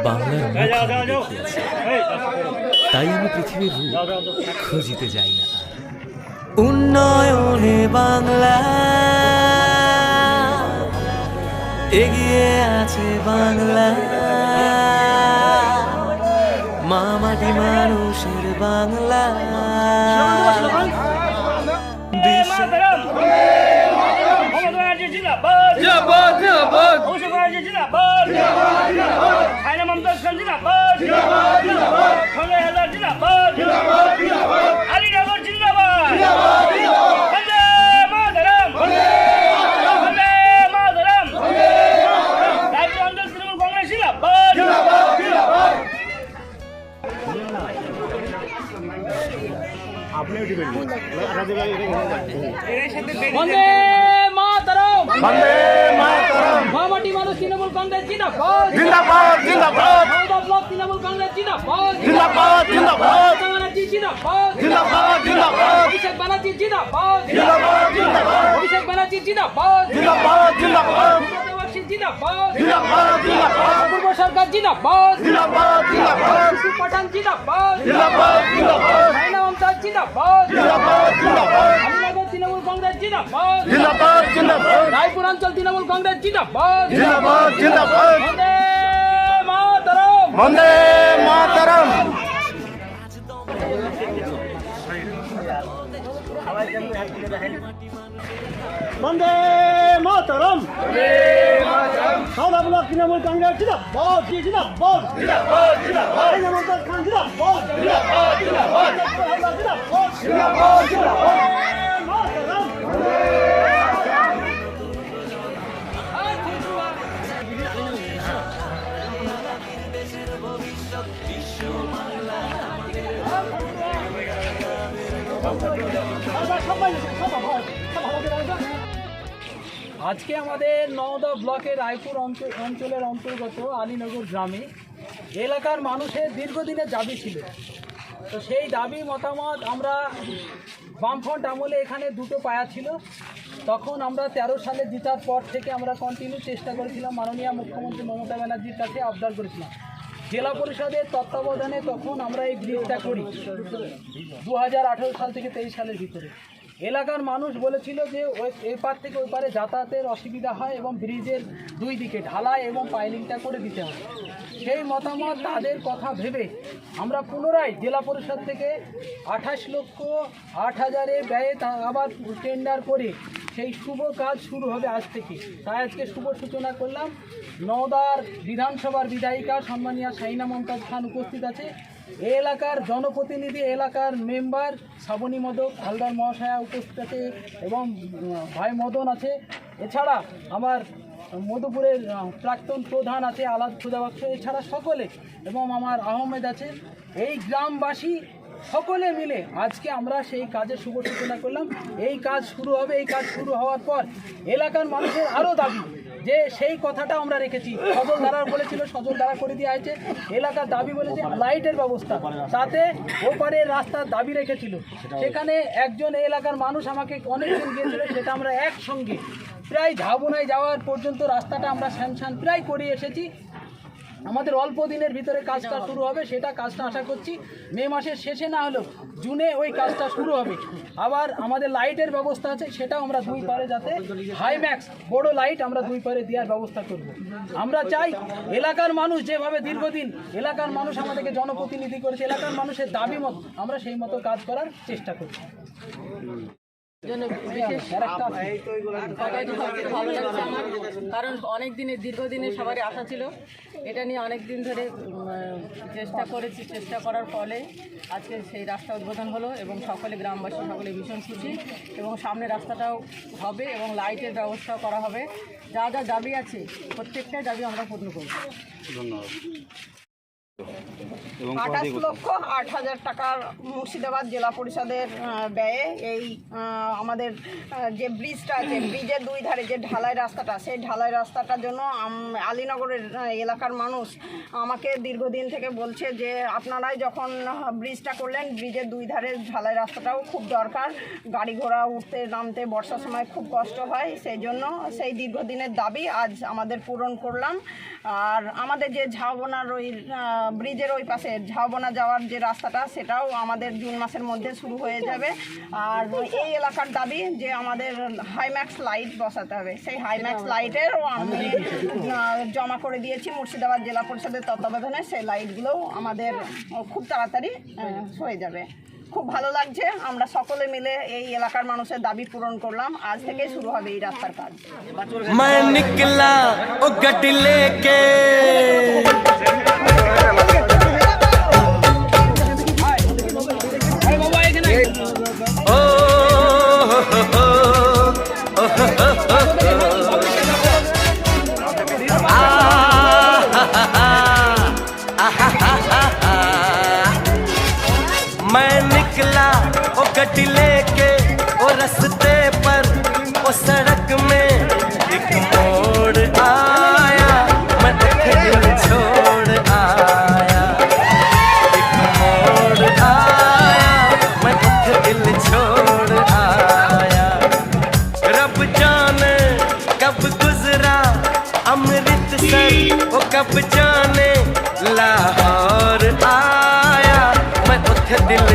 বাংলার তাই আমি পৃথিবীর রূপ খুঁজিতে যাই না। উন্নয়নে বাংলা এগিয়ে আছে বাংলা, মামাটি মানুষের বাংলা। বন্দে মাতরম, বন্দে মাতরম, মামাটি মানুষ তৃণমূল কংগ্রেস জিন্দাবাদ, জিন্দাবাদ জিন্দাবাদ, মমতা ব্লক তৃণমূল কংগ্রেস জিন্দাবাদ, জিন্দাবাদ জিন্দাবাদ, মমতা ব্যানার্জি জিন্দাবাদ, জিন্দাবাদ জিন্দাবাদ, অভিষেক ব্যানার্জি জিন্দাবাদ, জিন্দাবাদ জিন্দাবাদ, অভিষেক ব্যানার্জি জিন্দাবাদ, জিন্দাবাদ জিন্দাবাদ, জিন্দাবাদ, জিন্দাবাদ জিন্দাবাদ, পূর্ব সরকার জিন্দাবাদ, জিন্দাবাদ জিন্দাবাদ, শিশু পাঠান জিন্দাবাদ, জিন্দাবাদ জিন্দাবাদ, সাইনা মমতাজ জিন্দাবাদ, জিন্দাবাদ জিন্দাবাদ, আলিনগর তৃণমূল কংগ্রেস জিন্দাবাদ, জিন্দাবাদ জিন্দাবাদ, রায়পুর অঞ্চল তৃণমূল কংগ্রেস জিন্দাবাদ, জিন্দাবাদ জিন্দাবাদ, বন্দে মাতরম। বন্দে মাতরম। বন্দে মাতরম, সাউথ ব্লক তৃণমূল কংগ্রেস জিন্দাবাদ, জিন্দাবাদ, জিন্দাবাদ জিন্দাবাদ, মমতাজ খান জিন্দাবাদ, জিন্দাবাদ জিন্দাবাদ, জিন্দাবাদ, জিন্দাবাদ জিন্দাবাদ। মাতরম। আজকে আমাদের নওদা ব্লকের রায়পুর অঞ্চলের অন্তর্গত আলীনগর গ্রামে এলাকার মানুষের দীর্ঘদিনের দাবি ছিল। তো সেই দাবি মতামত আমরা বামফ্রন্ট আমলে এখানে দুটো পায়া ছিল, তখন আমরা 13 সালে জিতার পর থেকে আমরা কন্টিনিউ চেষ্টা করেছিলাম, মাননীয় মুখ্যমন্ত্রী মমতা ব্যানার্জির কাছে আবদার করেছিলাম। জেলা পরিষদের তত্ত্বাবধানে তখন আমরা এই ব্রিজটা করি 2018 সাল থেকে 23 সালের ভিতরে। এলাকার মানুষ বলেছিল যে এই পার থেকে ওই পারে যাতায়াতের অসুবিধা হয় এবং ব্রিজের দুই দিকে ঢালাই এবং পাইলিংটা করে দিতে হবে। সেই মতামত তাদের কথা ভেবে আমরা পুনরায় জেলা পরিষদ থেকে 28,08,000 ব্যয়ে আবার টেন্ডার করে সেই শুভ কাজ শুরু হবে আজ থেকে। তাই আজকে শুভ সূচনা করলাম। নওদার বিধানসভার বিধায়িকা সম্মানীয় সাইনা মমতাজ খান উপস্থিত আছে, এই এলাকার জনপ্রতিনিধি, এলাকার মেম্বার শ্রাবণী মদক হালদার মহাশয়া উপস্থিত আছে এবং ভাই মদন আছে। এছাড়া আমার মধুপুরের প্রাক্তন প্রধান আছে আলাদ খুদাবাক্স, এছাড়া সকলে এবং আমার আহমেদ আছে। এই গ্রামবাসী সকলে মিলে আজকে আমরা সেই কাজের শুভ সূচনা করলাম। এই কাজ শুরু হবে, এই কাজ শুরু হওয়ার পর এলাকার মানুষের আরও দাবি যে সেই কথাটা আমরা রেখেছি, সজল ধারার বলেছিল, সজল ধারা করে দেওয়া হয়েছে। এলাকার দাবি বলেছে লাইটের ব্যবস্থা, তাতে ওপারের রাস্তার দাবি রেখেছিল। সেখানে একজন এলাকার মানুষ আমাকে অনেকদিন গিয়েছিল, সেটা আমরা একসঙ্গে প্রায় ঝাবুনায় যাওয়ার পর্যন্ত রাস্তাটা আমরা স্যাংশন প্রায় করে এসেছি। আমাদের অল্প দিনের ভিতরে কাজটা শুরু হবে, সেটা কাজটা আশা করছি মে মাসের শেষে না হলেও জুনে ওই কাজটা শুরু হবে। আবার আমাদের লাইটের ব্যবস্থা আছে, সেটাও আমরা দুই পারে যাতে হাইম্যাক্স বড় লাইট আমরা দুই পারে দেওয়ার ব্যবস্থা করব। আমরা চাই এলাকার মানুষ যেভাবে দীর্ঘদিন এলাকার মানুষ আমাদেরকে জনপ্রতিনিধি করেছে, এলাকার মানুষের দাবি মতো আমরা সেই মতো কাজ করার চেষ্টা করব। ভালো লাগছে আমার, কারণ অনেক দিনের দীর্ঘদিনের সবারই আশা ছিল। এটা নিয়ে অনেক দিন ধরে চেষ্টা করেছি, চেষ্টা করার ফলে আজকে সেই রাস্তা উদ্বোধন হলো এবং সকলে গ্রামবাসী সকলে ভীষণ খুশি এবং সামনে রাস্তাটাও হবে এবং লাইটের ব্যবস্থাও করা হবে। যা যা দাবি আছে প্রত্যেকটাই দাবি আমরা পূর্ণ করব। ধন্যবাদ। ₹28,08,000 টাকার মুর্শিদাবাদ জেলা পরিষদের ব্যয়ে এই আমাদের যে ব্রিজটা আছে, ব্রিজের দুই ধারে যে ঢালাই রাস্তাটা, সেই ঢালাই রাস্তাটার জন্য আলীনগরের এলাকার মানুষ আমাকে দীর্ঘদিন থেকে বলছে যে আপনারাই যখন ব্রিজটা করলেন, ব্রিজের দুই ধারে ঢালাই রাস্তাটাও খুব দরকার, গাড়ি ঘোড়া উঠতে নামতে বর্ষার সময় খুব কষ্ট হয়, সেই জন্য সেই দীর্ঘদিনের দাবি আজ আমাদের পূরণ করলাম। আর আমাদের যে ঝাউবনার ওই ব্রিজের ওই পাশে ঝাউবনা যাওয়ার যে রাস্তাটা, সেটাও আমাদের জুন মাসের মধ্যে শুরু হয়ে যাবে। আর এই এলাকার দাবি যে আমাদের হাইম্যাক্স লাইট বসাতে হবে, সেই হাইম্যাক্স লাইটেরও আমি জমা করে দিয়েছি মুর্শিদাবাদ জেলা পরিষদের তত্ত্বাবধানে। সেই লাইটগুলোও আমাদের খুব তাড়াতাড়ি হয়ে যাবে। খুব ভালো লাগছে, আমরা সকলে মিলে এই এলাকার মানুষের দাবি পূরণ করলাম। আজ থেকে শুরু হবে এই রাস্তার কাজ। मैं निकला ओ गड्डी लेके ओ मैं निकला ओ गड्डी लेके ओ रस्ते पर ओ सड़क में एक मोड़ आया, मैं दिल छोड़ आया, एक मोड़ आया, मैं दिल छोड़ आया। रब जाने कब गुजरा अमृतसर, ओ कब जाने लाहौर आया, मैं दिल